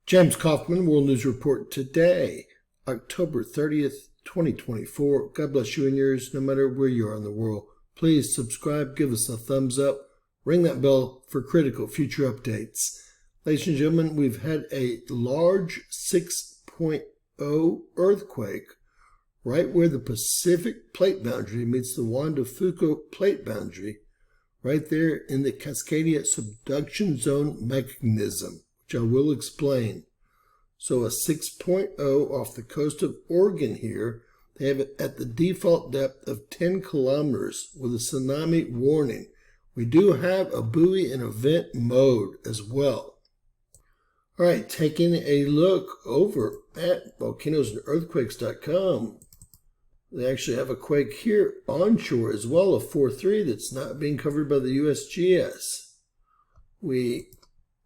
James Kaufman, World News Report today, October 30th, 2024. God bless you and yours, no matter where you are in the world. Please subscribe, give us a thumbs up, ring that bell for critical future updates. Ladies and gentlemen, we've had a large 6.0 earthquake right where the Pacific plate boundary meets the Juan de Fuca plate boundary, right there in the Cascadia Subduction zone mechanism, which I will explain. So a 6.0 off the coast of Oregon here. They have it at the default depth of 10 kilometers with a tsunami warning. We do have a buoy in event mode as well. All right, taking a look over at volcanoes-and-earthquakes.com. They actually have a quake here onshore as well, a 4.3 that's not being covered by the USGS. We,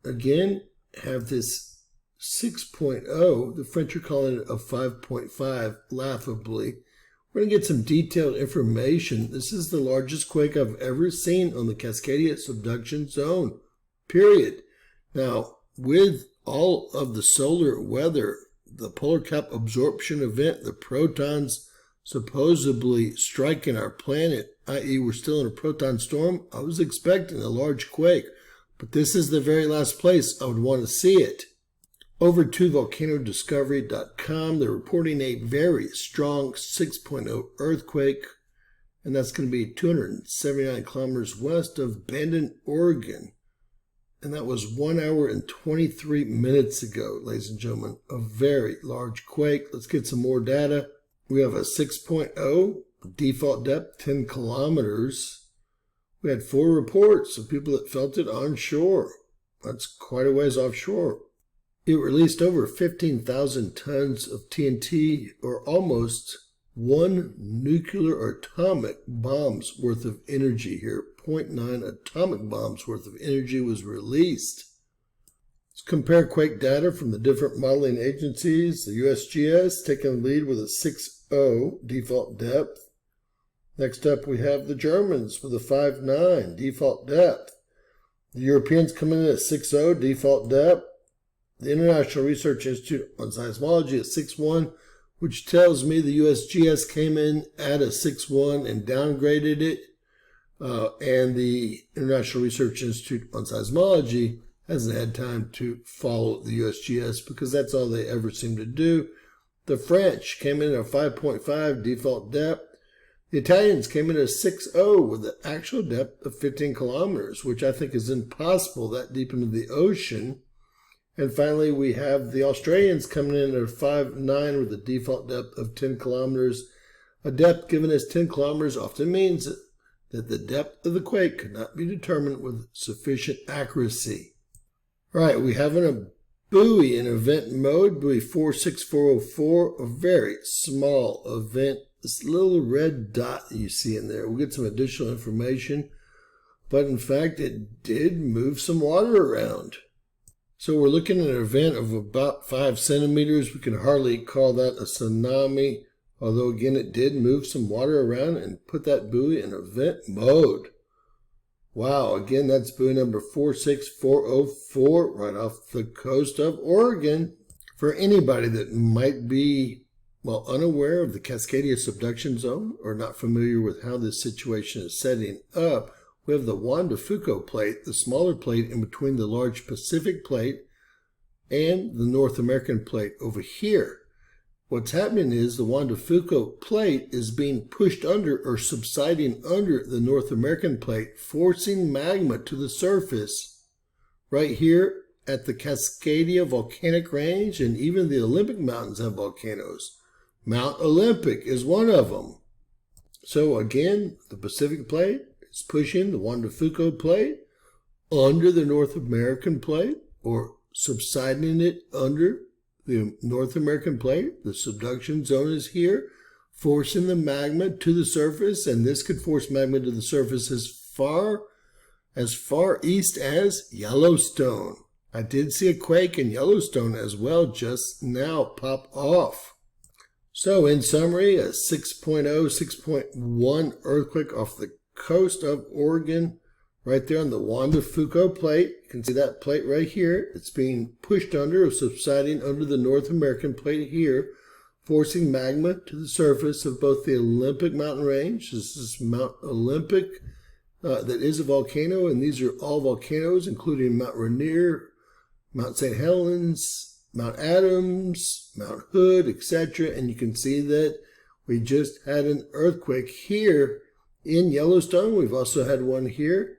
again, have this 6.0. The French are calling it a 5.5, laughably. We're going to get some detailed information. This is the largest quake I've ever seen on the Cascadia Subduction zone, period. Now, with all of the solar weather, the polar cap absorption event, the protons supposedly striking our planet, i.e. we're still in a proton storm, I was expecting a large quake, but this is the very last place I would want to see it. Over to volcanodiscovery.com, they're reporting a very strong 6.0 earthquake, and that's going to be 279 kilometers west of Bend, Oregon. And that was 1 hour and 23 minutes ago, ladies and gentlemen. A very large quake. Let's get some more data. We have a 6.0, default depth 10 kilometers. We had 4 reports of people that felt it onshore. That's quite a ways offshore. It released over 15,000 tons of TNT, or almost 1 nuclear or atomic bomb's worth of energy here. 0.9 atomic bombs worth of energy was released. Let's compare quake data from the different modeling agencies. The USGS taking the lead with a 6.0 default depth. Next up we have the Germans with a 5.9 default depth. The Europeans coming in at 6.0 default depth. The International Research Institute on Seismology at 6.1, which tells me the USGS came in at a 6.1 and downgraded it. And the International Research Institute on Seismology hasn't had time to follow the USGS because that's all they ever seem to do. The French came in at a 5.5 default depth. The Italians came in at a 6.0 with an actual depth of 15 kilometers, which I think is impossible that deep into the ocean. And finally, we have the Australians coming in at a 5.9 with a default depth of 10 kilometers. A depth given as 10 kilometers often means that the depth of the quake could not be determined with sufficient accuracy. All right, we have a buoy in event mode, buoy 46404, a very small event. This little red dot that you see in there, we'll get some additional information. But in fact, it did move some water around. So we're looking at an event of about 5 centimeters. We can hardly call that a tsunami, although again it did move some water around and put that buoy in event mode. Wow, again that's buoy number 46404 right off the coast of Oregon. For anybody that might be, well, unaware of the Cascadia Subduction zone or not familiar with how this situation is setting up, we have the Juan de Fuca plate, the smaller plate in between the large Pacific plate and the North American plate over here. What's happening is the Juan de Fuca plate is being pushed under or subsiding under the North American plate, forcing magma to the surface right here at the Cascadia volcanic range, and even the Olympic mountains have volcanoes. Mount Olympic is one of them. So again, the Pacific plate is pushing the Juan de Fuca plate under the North American plate, or subsiding it under the North American plate. The subduction zone is here, forcing the magma to the surface, and this could force magma to the surface as far east as Yellowstone. I did see a quake in Yellowstone as well just now pop off. So in summary, a 6.0, 6.1 earthquake off the coast of Oregon, right there on the Juan de Fuca plate. You can see that plate right here. It's being pushed under or subsiding under the North American plate here, forcing magma to the surface of both the Olympic mountain range. This is Mount Olympic, that is a volcano, and these are all volcanoes, including Mount Rainier, Mount St. Helens, Mount Adams, Mount Hood, etc. And you can see that we just had an earthquake here in Yellowstone. We've also had one here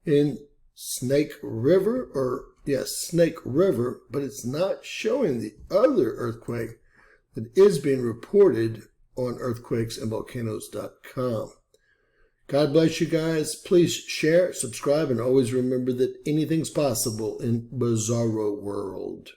in Snake River, Snake River, but it's not showing the other earthquake that is being reported on earthquakesandvolcanoes.com. God bless you guys. Please share, subscribe, and always remember that anything's possible in Bizarro World.